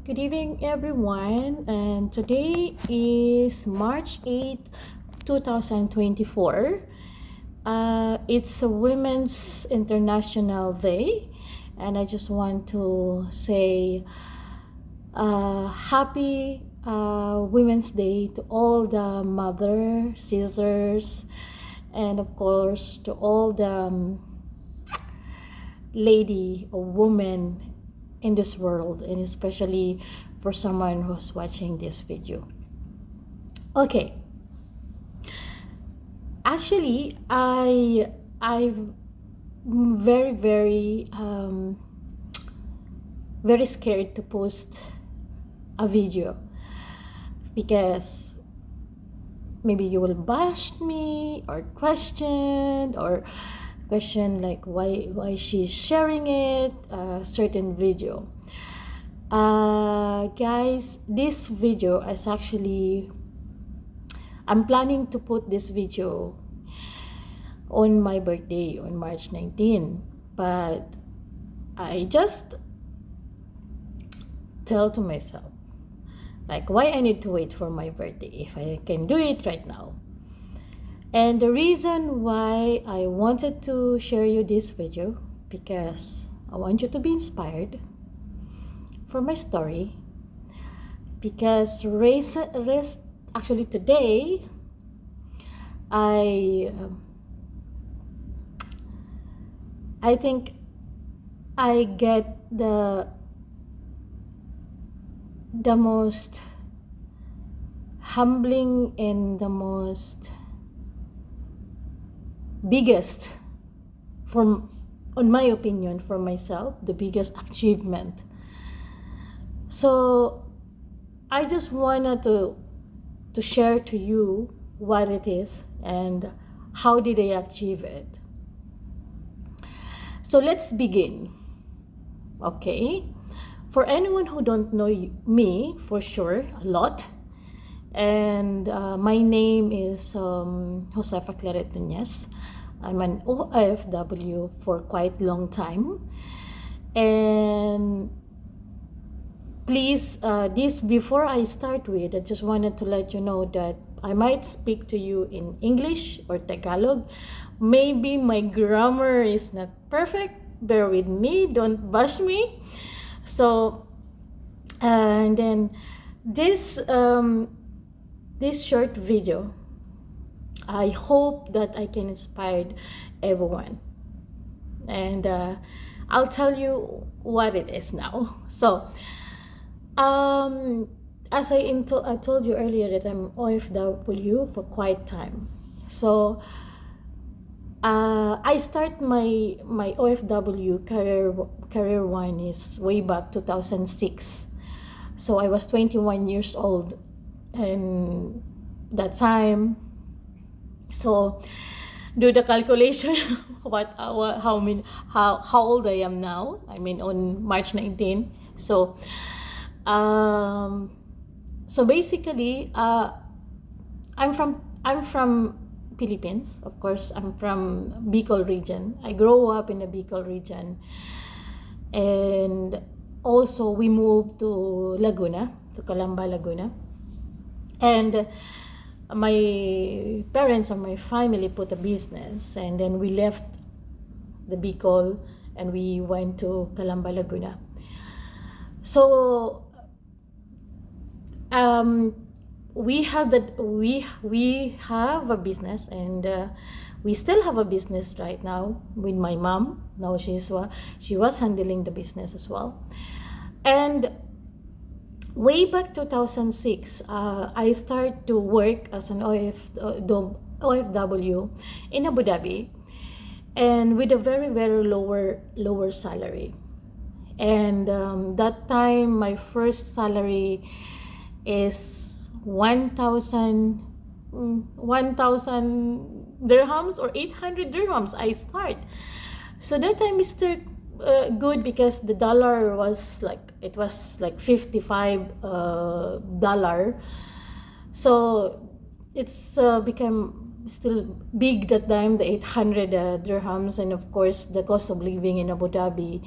Good evening, everyone. And today is March 8th, 2024. It's a Women's International Day. And I just want to say happy Women's Day to all the mother, sisters, and of course to all the lady or woman in this world, and especially for someone who's watching this video. Okay, actually, I'm very scared to post a video because maybe you will bash me or question like why she's sharing it a certain video. Guys, this video is actually, I'm planning to put this video on my birthday on March 19, but I just tell to myself like why I need to wait for my birthday if I can do it right now. And the reason why I wanted to share you this video, because I want you to be inspired for my story. Because actually today, I think I get the most humbling and the most biggest, from on my opinion, for myself, the biggest achievement. So I just wanted to share to you what it is and how did I achieve it. So let's begin. Okay, for anyone who don't know me for sure a lot, and my name is Josefa Claret Nunez. I'm an OFW for quite long time. And please, this before I start with, I just wanted to let you know that I might speak to you in English or Tagalog. Maybe my grammar is not perfect. Bear with me, don't bash me. So, and then this short video, I hope that I can inspire everyone. And I'll tell you what it is now. So, as I told you earlier that I'm OFW for quite time. So, I start my OFW career one is way back 2006. So I was 21 years old and that time. So do the calculation how old I am now. I mean on March 19. So basically I'm from Philippines. Of course, I'm from Bicol region. I grew up in the Bicol region. And also we moved to Laguna, to Calamba, Laguna. And my parents and my family put a business, and then we left the Bicol and we went to Calamba, Laguna. So we have a business, and we still have a business right now with my mom. Now she was handling the business as well. And way back 2006, I started to work as an OFW in Abu Dhabi, and with a very lower salary. And that time my first salary is 1,000 dirhams or 800 dirhams. I start. So that time is still good because the dollar was like 55 dollar. So it's become still big that time, the 800 dirhams, and of course the cost of living in Abu Dhabi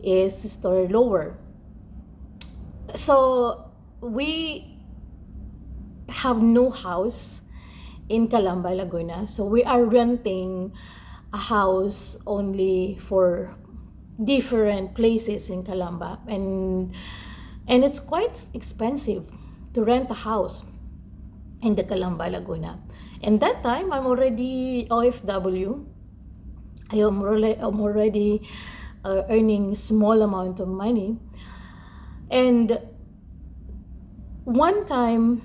is still lower. So we have no house in Calamba, Laguna. So we are renting a house only for different places in Calamba, and it's quite expensive to rent a house in the Calamba, Laguna. And that time I'm already OFW. I'm already earning small amount of money. And one time,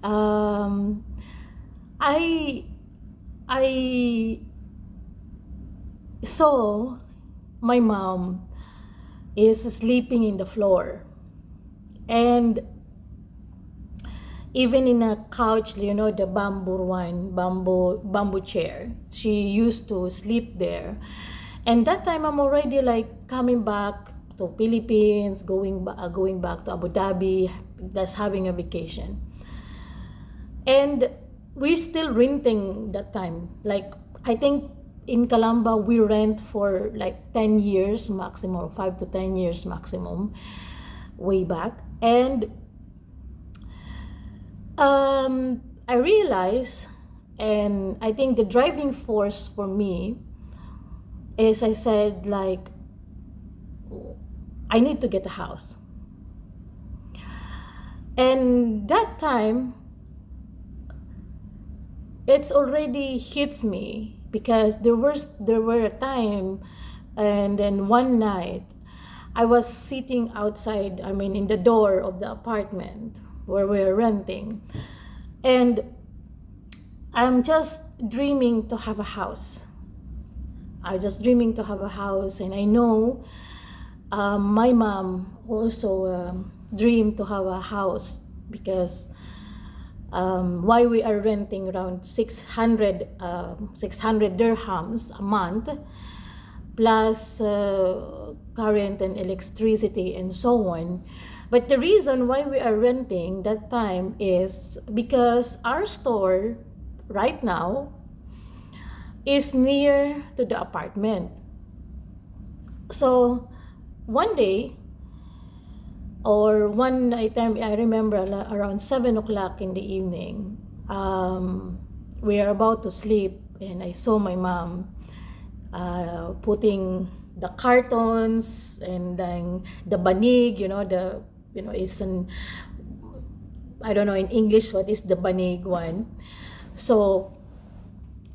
um, I I saw my mom is sleeping in the floor, and even in a couch, you know, the bamboo chair, she used to sleep there. And that time I'm already like coming back to Philippines, going back to Abu Dhabi, just having a vacation. And we're still renting that time. Like, I think in Calamba we rent for like 10 years maximum, 5 to 10 years maximum, way back. And I realized, and I think the driving force for me is, I said, like, I need to get a house. And that time, it's already hits me, because there were a time, and then one night I was sitting outside, I mean in the door of the apartment where we're renting, and I'm just dreaming to have a house. I just dreaming to have a house, and I know my mom also dreamed to have a house, because why we are renting around 600 dirhams a month, plus current and electricity and so on. But the reason why we are renting that time is because our store right now is near to the apartment. So one day, or one night time, I remember around 7 o'clock in the evening, we are about to sleep, and I saw my mom putting the cartons, and then the banig, is an, I don't know in English what is the banig one. So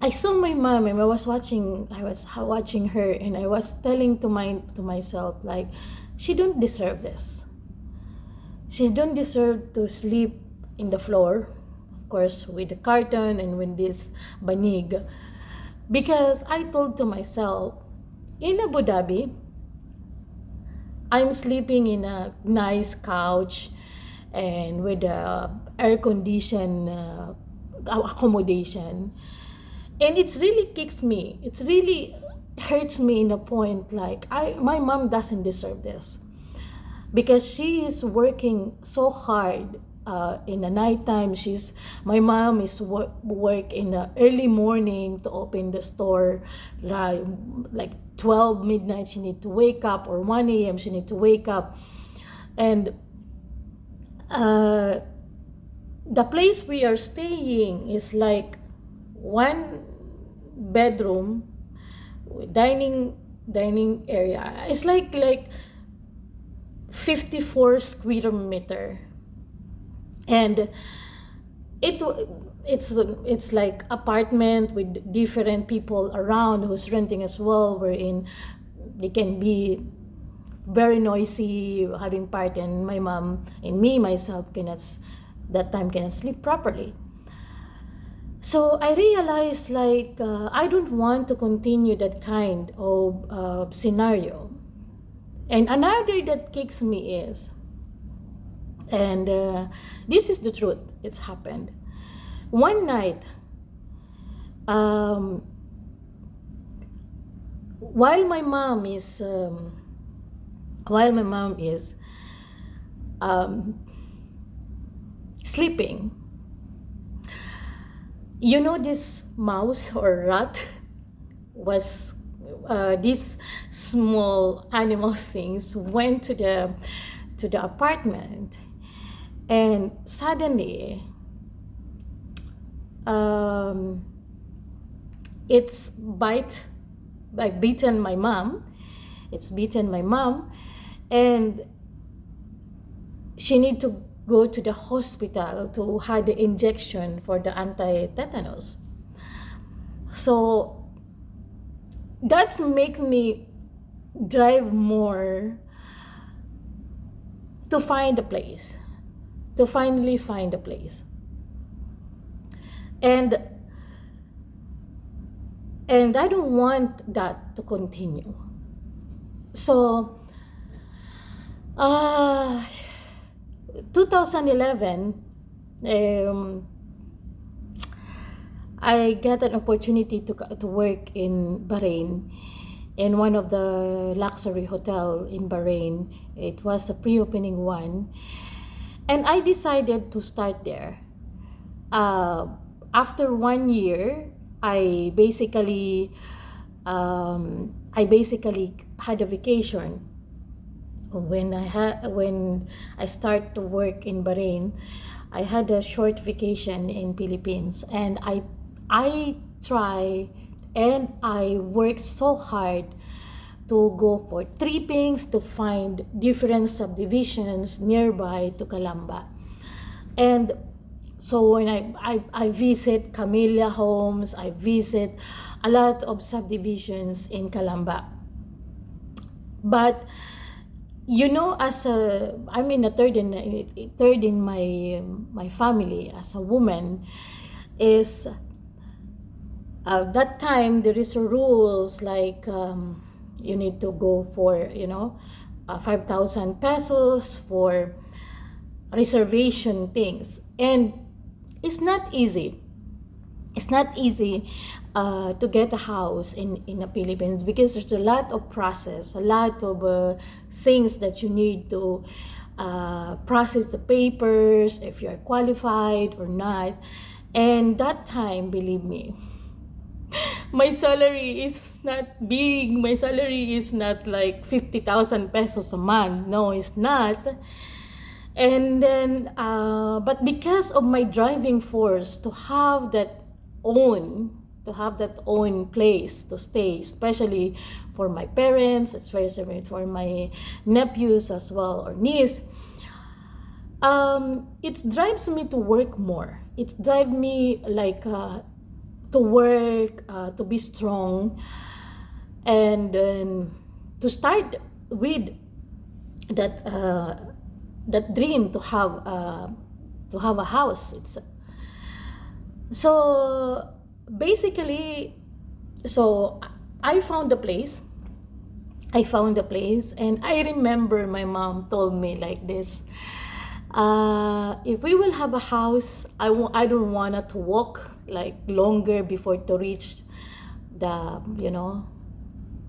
I saw my mom, and I was watching her, and I was telling to myself, like, she don't deserve this. She don't deserve to sleep in the floor, of course, with the carton and with this banig. Because I told to myself, in Abu Dhabi, I'm sleeping in a nice couch and with a air-conditioned accommodation. And it's really kicks me. It's really hurts me in a point, like, my mom doesn't deserve this. Because she is working so hard in the nighttime. My mom is work in the early morning to open the store, like 12 midnight she need to wake up, or 1 a.m. she need to wake up. And the place we are staying is like one bedroom, dining area. It's like 54 square meter, and it's like apartment with different people around who's renting as well, wherein they can be very noisy, having party, and my mom and myself cannot sleep properly. So I realized, like, I don't want to continue that kind of scenario. And another that kicks me is, and this is the truth, it's happened. One night, while my mom is sleeping, this mouse or rat these small animal things went to to the apartment, and suddenly it's beaten my mom. It's beaten my mom, and she need to go to the hospital to have the injection for the anti-tetanus. So that's make me drive more to find a place, to finally find a place. And I don't want that to continue. So 2011, I got an opportunity to work in Bahrain, in one of the luxury hotel in Bahrain. It was a pre-opening one, and I decided to start there. After 1 year, I basically had a vacation. When I start to work in Bahrain, I had a short vacation in Philippines, and I try and I worked so hard to go for trippings to find different subdivisions nearby to Calamba. And so when I visit Camellia Homes, I visit a lot of subdivisions in Calamba. But as I'm in a third in my family as a woman, is that time there is a rules like you need to go for 5,000 pesos for reservation things, and it's not easy. It's not easy to get a house in the Philippines, because there's a lot of process, a lot of things that you need to process the papers, if you're qualified or not. And that time, believe me, my salary is not big. My salary is not like 50,000 pesos a month. No, it's not. And then, but because of my driving force to have that own place to stay, especially for my parents, especially for my nephews as well, or niece, it drives me to work more. It drives me like to work, to be strong, and to start with that dream to have a house. So basically, so I found a place. And I remember my mom told me like this: if we will have a house, I don't want to walk like longer before to reach the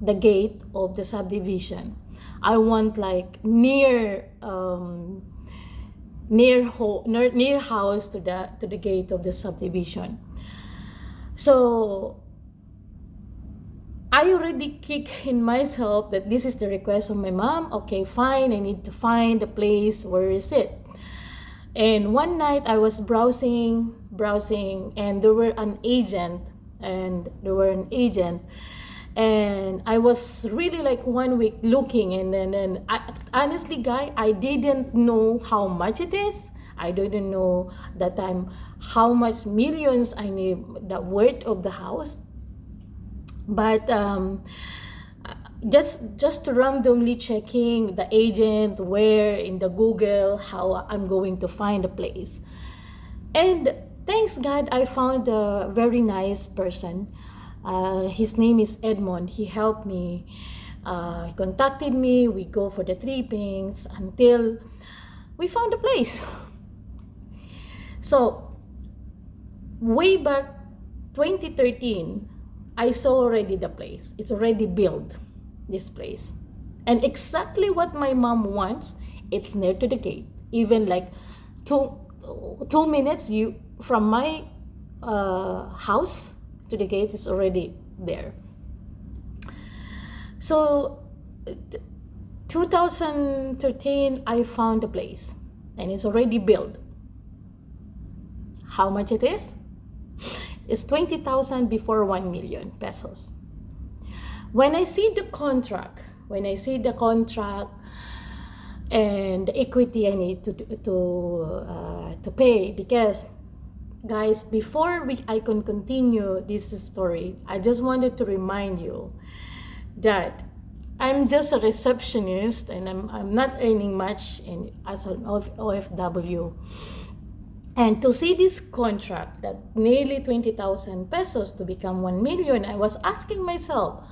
the gate of the subdivision. I want like near house to the gate of the subdivision. So I already kick in myself that this is the request of my mom. Okay, fine, I need to find a place. Where is it? And one night I was browsing, and there were an agent, and I was really like 1 week looking, and then honestly, guy, I didn't know how much it is. I didn't know that time how much millions I need the worth of the house. But just randomly checking the agent where in the Google how I'm going to find a place. And thanks God, I found a very nice person. His name is Edmond. He helped me. He contacted me. We go for the trippings until we found a place. So way back 2013, I saw already the place. It's already built, this place. And exactly what my mom wants, it's near to the gate. Even like two minutes from my house to the gate is already there. So 2013, I found a place and it's already built. How much it is? It's 20,000 before 1 million pesos. When I see the contract, and the equity I need to pay, because guys, before I can continue this story, I just wanted to remind you that I'm just a receptionist and I'm not earning much as an OFW. And to see this contract that nearly 20,000 pesos to become 1 million, I was asking myself,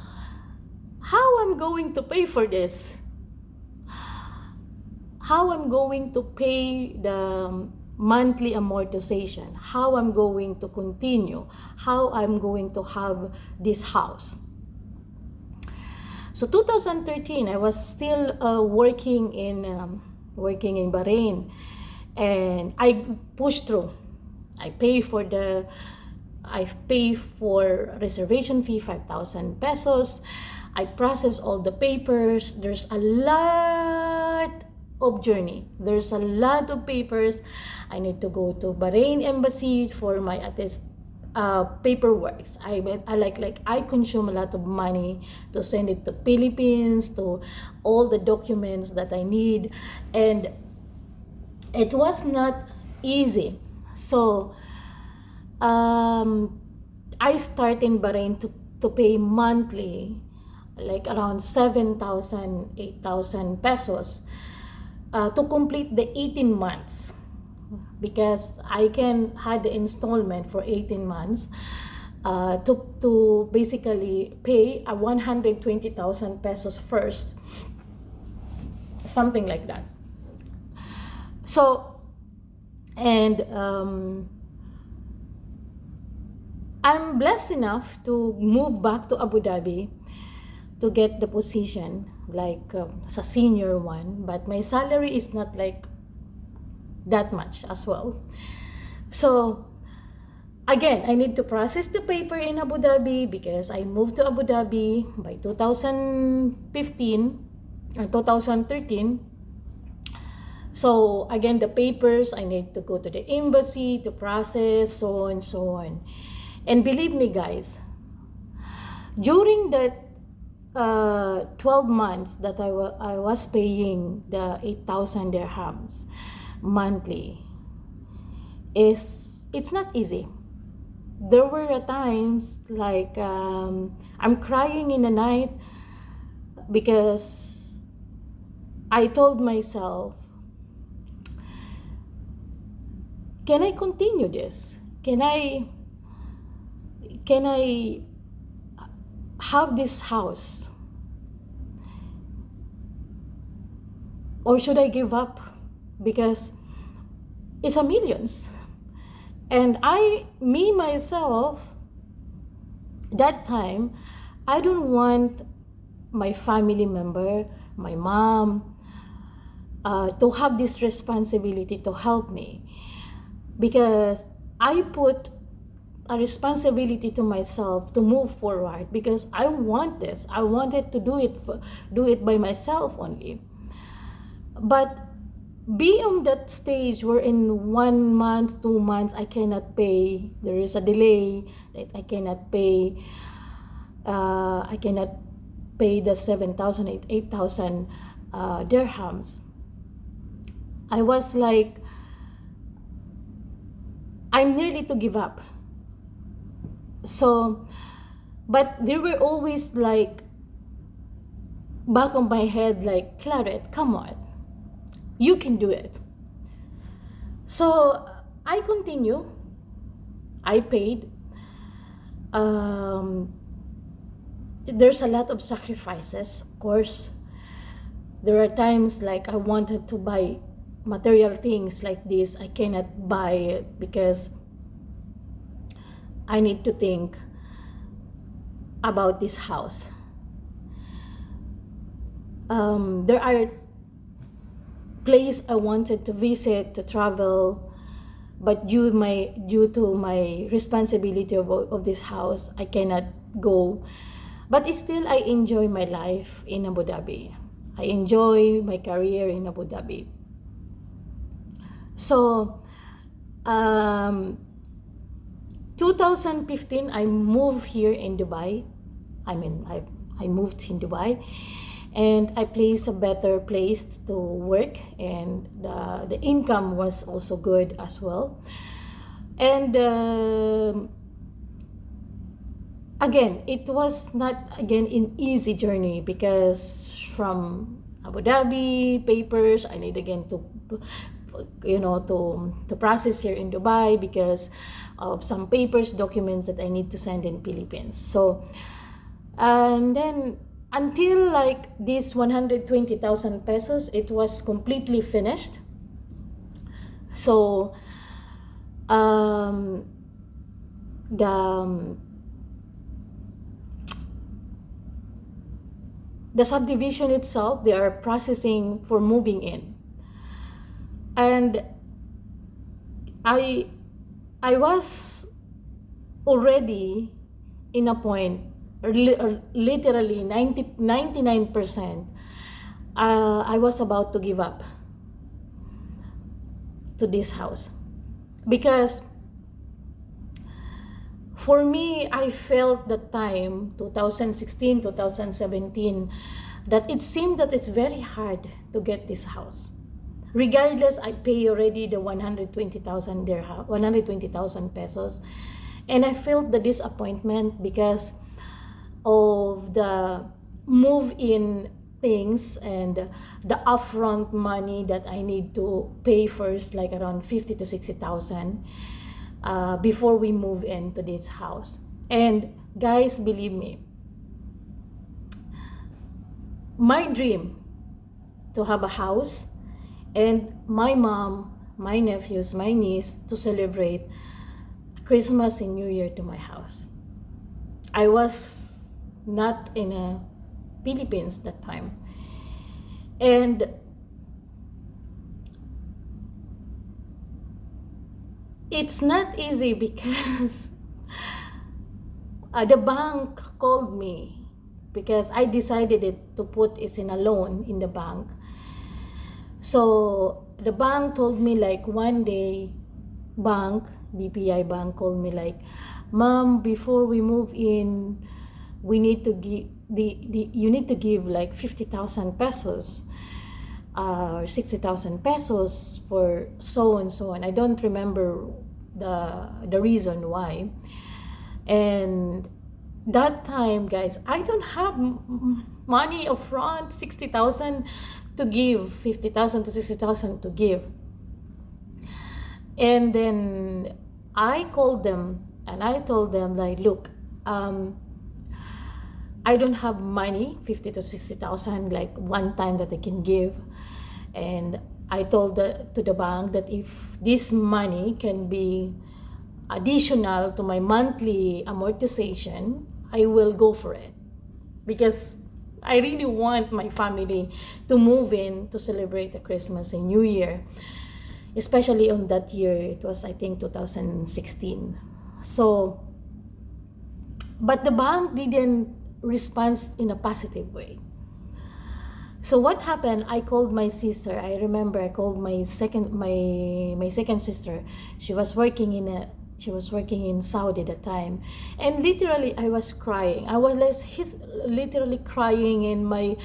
how I'm going to pay for this? How I'm going to pay the monthly amortization? How I'm going to continue? How I'm going to have this house? So 2013, I was still working in Bahrain, and I pushed through. I pay for reservation fee, 5,000 pesos. I process all the papers. There's a lot of journey. There's a lot of papers. I need to go to Bahrain embassy for my paperwork. I consume a lot of money to send it to Philippines, to all the documents that I need, and it was not easy. So I start in Bahrain to pay monthly, like around 7,000, 8,000 pesos to complete the 18 months, because I can had the installment for 18 months to basically pay 120,000 pesos first, something like that. So, and I'm blessed enough to move back to Abu Dhabi to get the position like as a senior one, but my salary is not like that much as well. So again, I need to process the paper in Abu Dhabi, because I moved to Abu Dhabi by 2015 or 2013. So again, the papers, I need to go to the embassy to process, so on, so on. And believe me guys, during that 12 months that I was paying the 8,000 dirhams monthly, it's not easy. There were times like I'm crying in the night, because I told myself, can I continue this? Can I have this house? Or should I give up? Because it's a millions. And myself, that time, I don't want my family member, my mom, to have this responsibility to help me, because I put a responsibility to myself to move forward, because I want this. I wanted to do it by myself only. But be on that stage where in 1 month, 2 months, I cannot pay. There is a delay that I cannot pay. I cannot pay the 7,000, 8,000 dirhams. I was like, I'm nearly to give up. So, but there were always like back of my head, like, Claret, come on, you can do it. So I continue. I paid. There's a lot of sacrifices, of course. There are times like I wanted to buy material things like this. I cannot buy it because I need to think about this house. There are places I wanted to visit, to travel, but due to my responsibility of this house, I cannot go. But still, I enjoy my life in Abu Dhabi. I enjoy my career in Abu Dhabi. So, 2015, I moved here in Dubai. I moved in Dubai, and I placed a better place to work, and the income was also good as well. And again, it was not again an easy journey, because from Abu Dhabi papers, I need again to to process here in Dubai, because of some papers, documents that I need to send in Philippines. So, and then until like this 120,000 pesos, it was completely finished. So, the the subdivision itself, they are processing for moving in. And I was already in a point, literally 99%, I was about to give up to this house, because for me, I felt that time, 2016, 2017, that it seemed that it's very hard to get this house. Regardless, I pay already the 120,000 dirham, 120,000 pesos. And I felt the disappointment because of the move-in things and the upfront money that I need to pay first, like around 50 to 60,000, before we move into this house. And guys, believe me, my dream to have a house, and my mom, my nephews, my niece to celebrate Christmas and New Year to my house. I was not in a Philippines that time, and it's not easy because the bank called me, because I decided to put it in a loan in the bank. So the bank told me, like, one day, BPI bank called me like, "Mom, before we move in, we need to give you need to give like 50,000 pesos or 60,000 pesos for so and so." And I don't remember the reason why. And that time, guys, I don't have money upfront, 60,000 to give, 50,000 to 60,000 to give. And then I called them and I told them, like, "Look, I don't have money, 50 to 60,000, like one time that I can give." And I told to the bank that if this money can be additional to my monthly amortization, I will go for it, because I really want my family to move in to celebrate the Christmas and New Year, especially on that year. It was, I think, 2016. So, but the bank didn't respond in a positive way. So what happened, I called my sister. I remember I called my second sister. She was working in Saudi at the time, and literally I was crying. I was literally crying in my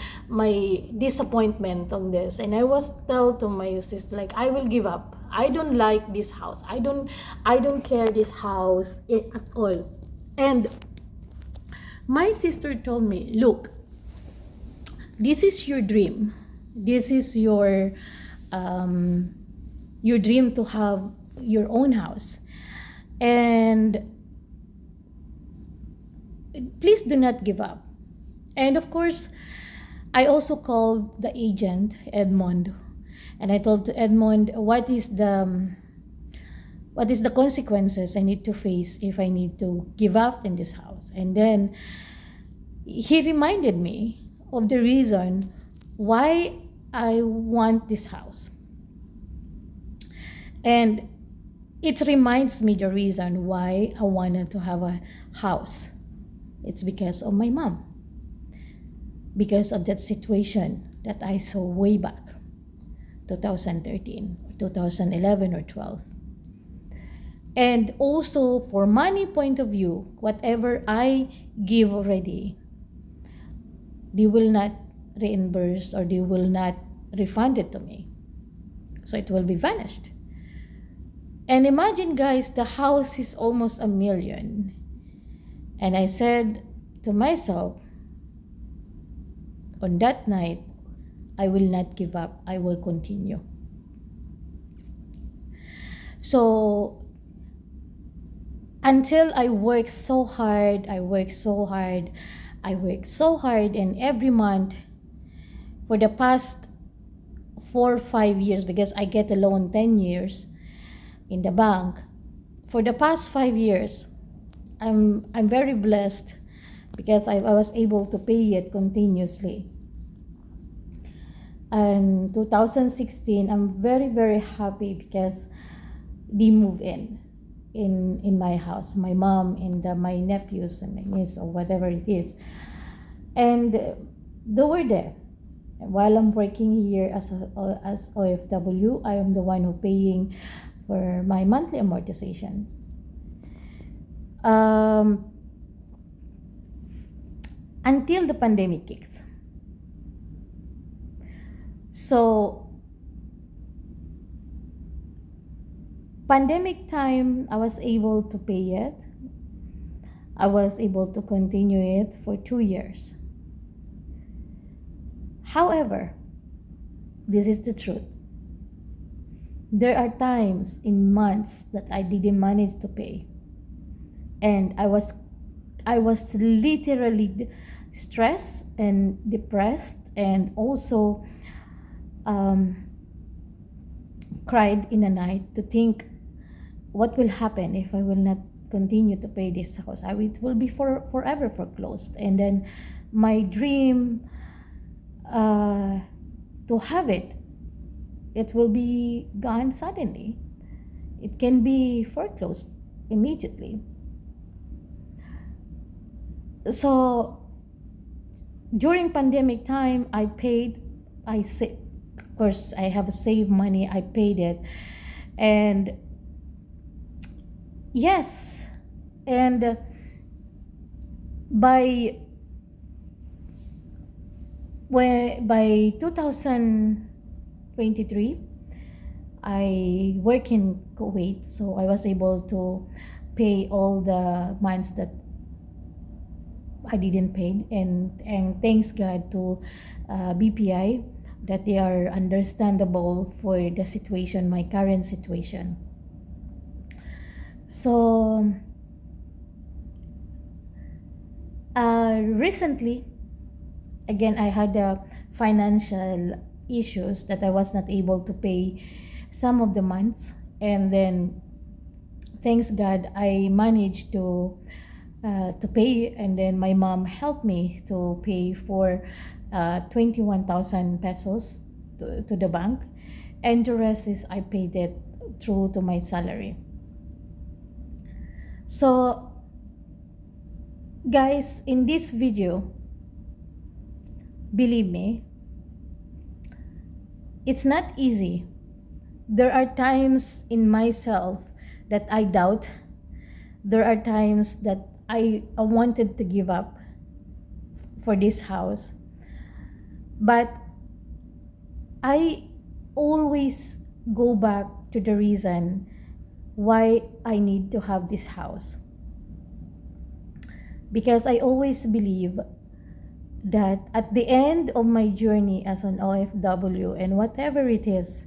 disappointment on this. And I was tell to my sister, like, I will give up. I don't like this house. I don't care this house at all. And my sister told me, "Look, this is your dream. This is your dream to have your own house. And please do not give up." And of course, I also called the agent, Edmond, and I told Edmond what is the consequences I need to face if I need to give up in this house. And then he reminded me of the reason why I want this house. And it reminds me the reason why I wanted to have a house. It's because of my mom. Because of that situation. that I saw way back 2013, 2011 or 12. And also for money point of view, whatever I give already, they will not reimburse or they will not refund it to me. So it will be vanished. And imagine, guys, the house is almost $1 million. And I said to myself, on that night, I will not give up. I will continue. So until I work so hard, and every month for the past 4 or 5 years, because I get a loan 10 years in the bank. For the past 5 years, I'm very blessed because I was able to pay it continuously. And 2016, I'm very, very happy because they moved in my house, my mom and my nephews and my niece or whatever it is. And they were there. While I'm working here as OFW, I am the one who paying for my monthly amortization. Until the pandemic kicks. So pandemic time, I was able to pay it. I was able to continue it for 2 years. However, this is the truth. There are times in months that I didn't manage to pay. And I was literally stressed and depressed, and also cried in the night to think what will happen if I will not continue to pay this house. It will be forever foreclosed, and then my dream to have it will be gone suddenly. It can be foreclosed immediately. So during pandemic time, of course I have saved money, I paid it. And yes, and by 2023, I work in Kuwait, so I was able to pay all the months that I didn't pay, and thanks God to BPI that they are understandable for the situation, my current situation. So recently, again, I had financial issues that I was not able to pay some of the months, and then thanks God I managed to pay, and then my mom helped me to pay for 21,000 pesos to the bank, and the rest is I paid it through to my salary. So guys, in this video, believe me, it's not easy. There are times in myself that I doubt. There are times that I wanted to give up for this house. But I always go back to the reason why I need to have this house. Because I always believe that at the end of my journey as an OFW and whatever it is,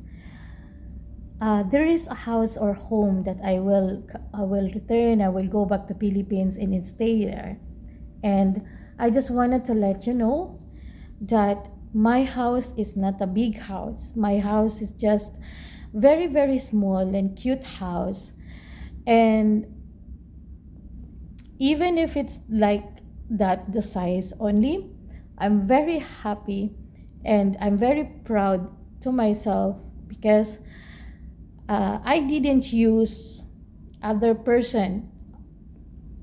there is a house or home that I will return. I will go back to Philippines and stay there. And I just wanted to let you know that my house is not a big house. My house is just very, very small and cute house. And even if it's like that, the size only, I'm very happy and I'm very proud to myself because I didn't use other person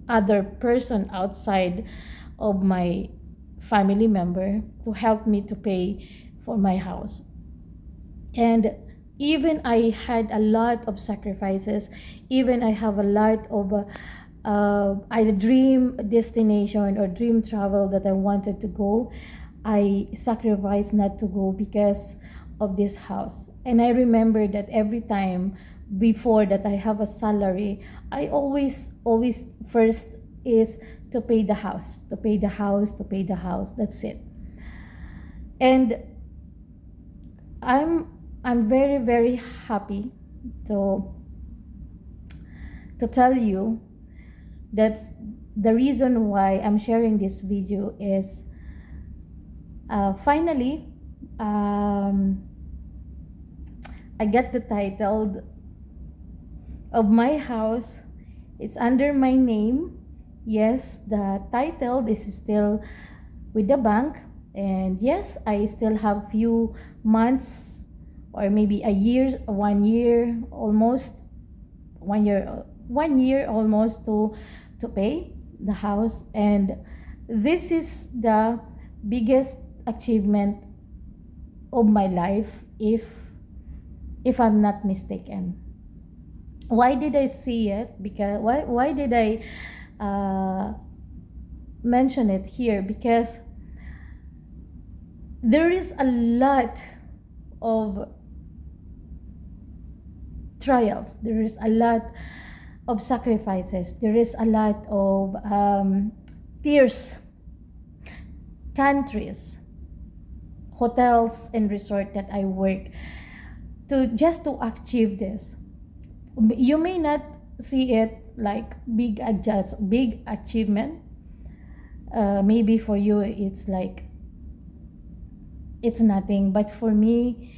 outside of my family member to help me to pay for my house. And even I had a lot of sacrifices, even I have a lot of a dream destination or dream travel that I wanted to go, I sacrificed not to go because of this house. And I remember that every time before that I have a salary, I always first is to pay the house, to pay the house, to pay the house. That's it. And I'm very very happy to tell you that the reason why I'm sharing this video is finally I get the title of my house. It's under my name. Yes, the title, this is still with the bank, and yes, I still have few months or maybe a year, 1 year almost, 1 year almost to pay the house. And this is the biggest achievement of my life, if I'm not mistaken. Why did I see it? Because why did I mention it here? Because there is a lot of trials, there is a lot of sacrifices, there is a lot of tears, countries, hotels and resort that I work to just to achieve this. You may not see it like big achievement. Maybe for you it's like it's nothing, but for me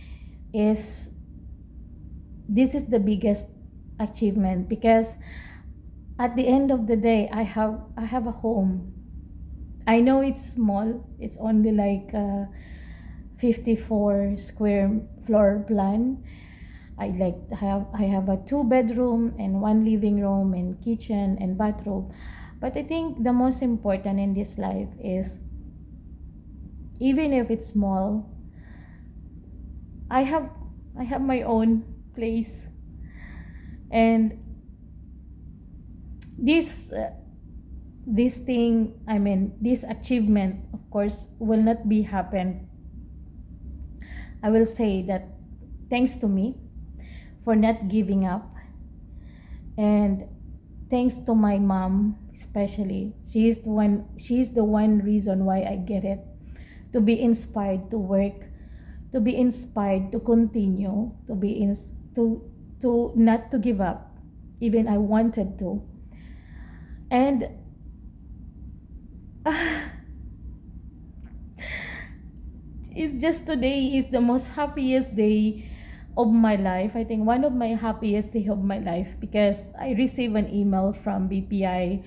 is this is the biggest achievement, because at the end of the day I have a home. I know it's small, it's only like 54 square floor plan. I have a 2 bedroom and 1 living room and kitchen and bathroom. But I think the most important in this life is, even if it's small, I have my own place. And this thing, I mean this achievement, of course, will not be happen. I will say that thanks to me for not giving up, and thanks to my mom especially. She's the one reason why I get it, to be inspired to work, to be inspired to continue, to not to give up, even I wanted to. And it's just today is the most happiest day of my life. I think one of my happiest day of my life, because I received an email from BPI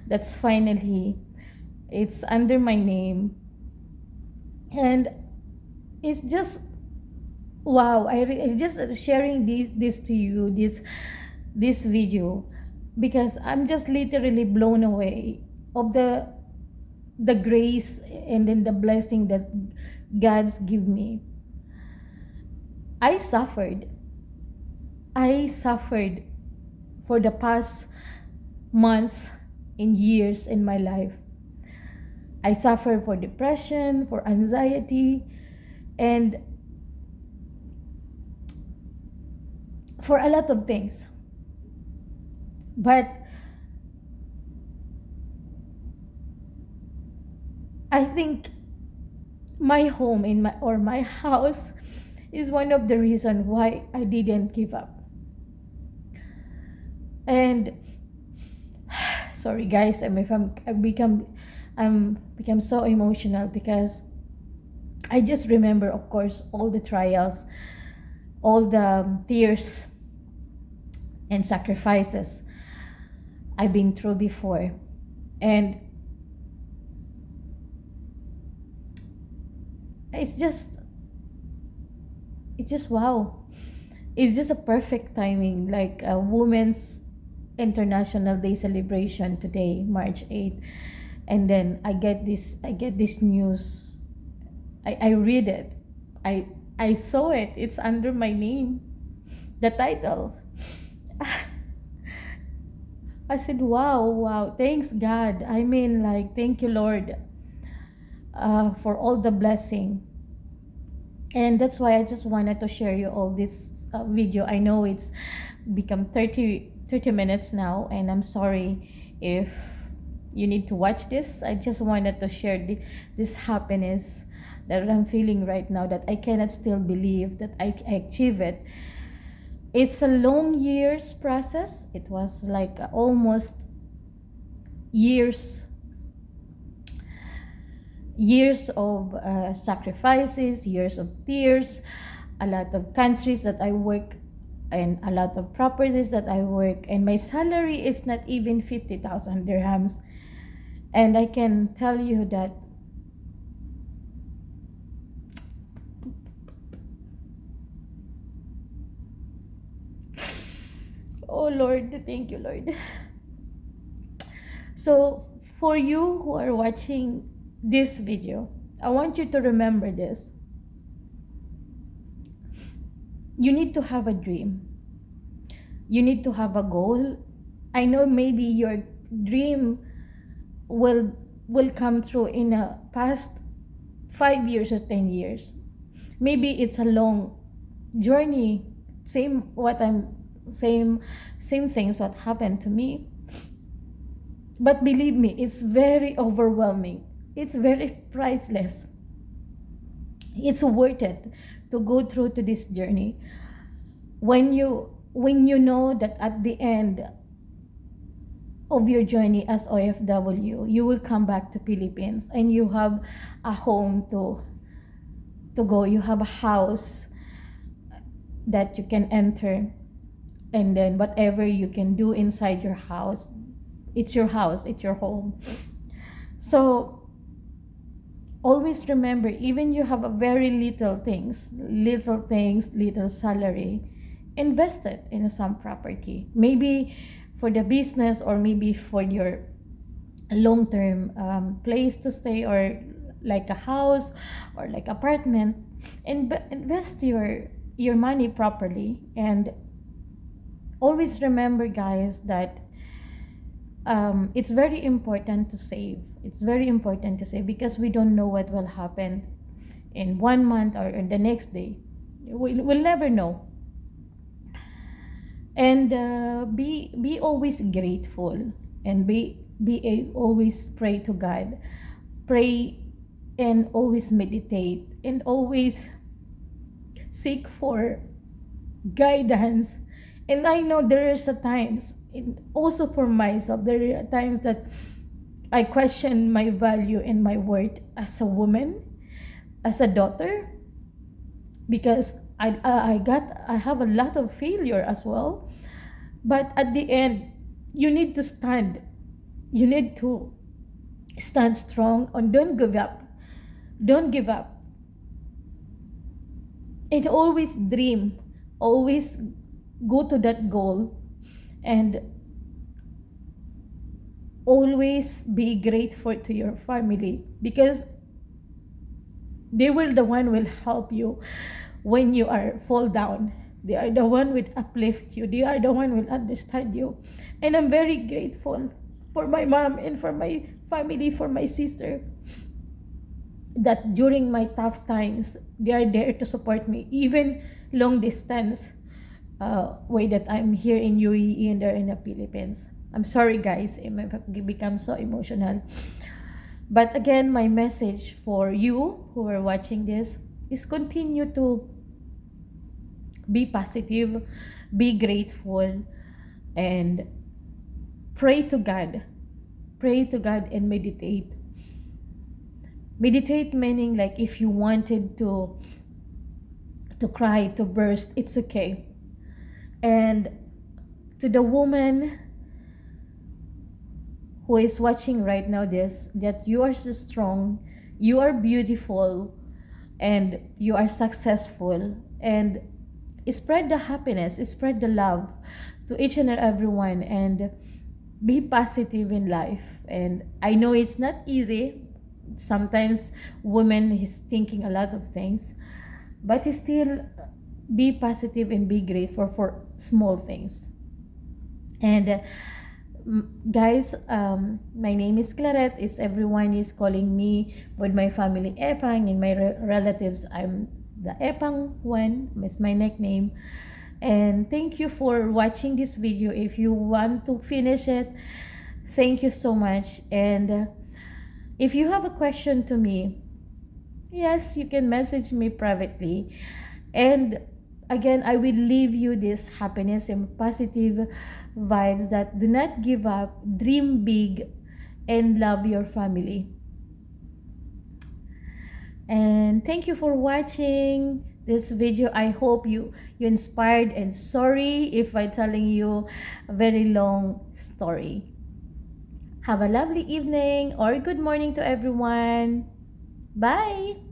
that's finally it's under my name. And it's just wow. I just sharing this to you, this video, because I'm just literally blown away of the grace and then the blessing that God's give me. I suffered for the past months and years in my life. I suffered for depression, for anxiety, and for a lot of things. But I think my home my house is one of the reason why I didn't give up. And sorry guys, I become so emotional, because I just remember, of course, all the trials, all the tears and sacrifices I've been through before. And it's just wow. It's just a perfect timing, like a Women's International Day celebration today, March 8th. And then I get this news. I read it I I saw it. It's under my name, the title. I said, wow, wow, thanks God. I mean, like, thank you, Lord, for all the blessing. And that's why I just wanted to share you all this video. I know it's become 30 minutes now, and I'm sorry if you need to watch this. I just wanted to share this happiness that I'm feeling right now, that I cannot still believe that I achieve it. It's a long years process. It was like almost years of sacrifices, years of tears, a lot of countries that I work, and a lot of properties that I work, and my salary is not even 50,000 dirhams. And I can tell you that oh Lord, thank you, Lord. So for you who are watching this video, I want you to remember this. You need to have a dream. You need to have a goal. I know maybe your dream will come true in a past 5 years or 10 years. Maybe it's a long journey. Same things what happened to me. But believe me, it's very overwhelming. It's very priceless. It's worth it to go through to this journey. When you know that at the end of your journey as OFW, you will come back to Philippines and you have a home to go. You have a house that you can enter, and then whatever you can do inside your house, it's your house, it's your home. So always remember, even you have a very little salary, invest it in some property, maybe for the business, or maybe for your long-term place to stay, or like a house or like apartment. And invest your money properly. And always remember, guys, that it's very important to save. It's very important to save, because we don't know what will happen in 1 month or in the next day. We'll never know. And be always grateful, and always pray to God. Pray and always meditate, and always seek for guidance. And I know there is a times, also for myself, there are times that I question my value and my worth as a woman, as a daughter, because I have a lot of failure as well. But at the end, you need to stand. You need to stand strong, and don't give up. Don't give up. And always dream. Always go to that goal, and always be grateful to your family, because they will the one will help you when you are fall down. They are the one will uplift you. They are the one will understand you. And I'm very grateful for my mom and for my family, for my sister, that during my tough times, they are there to support me, even long distance way that I'm here in UAE and they're in the Philippines. I'm sorry, guys, I might become so emotional. But again, my message for you who are watching this is continue to be positive, be grateful, and pray to God. Pray to God and meditate. Meditate meaning, like, if you wanted to cry, to burst, it's okay. And to the woman who is watching right now this, that you are so strong, you are beautiful, and you are successful, and spread the happiness, spread the love to each and everyone, and be positive in life. And I know it's not easy. Sometimes women is thinking a lot of things, but still be positive and be grateful for small things. And guys, my name is Claret. Is everyone is calling me with my family Epang, and my relatives, I'm the Epang one. It's my nickname. And thank you for watching this video. If you want to finish it, thank you so much. And if you have a question to me, yes, you can message me privately. And again, I will leave you this happiness and positive vibes that do not give up, dream big, and love your family. And thank you for watching this video. I hope you inspired, and sorry if I'm telling you a very long story. Have a lovely evening or good morning to everyone. Bye.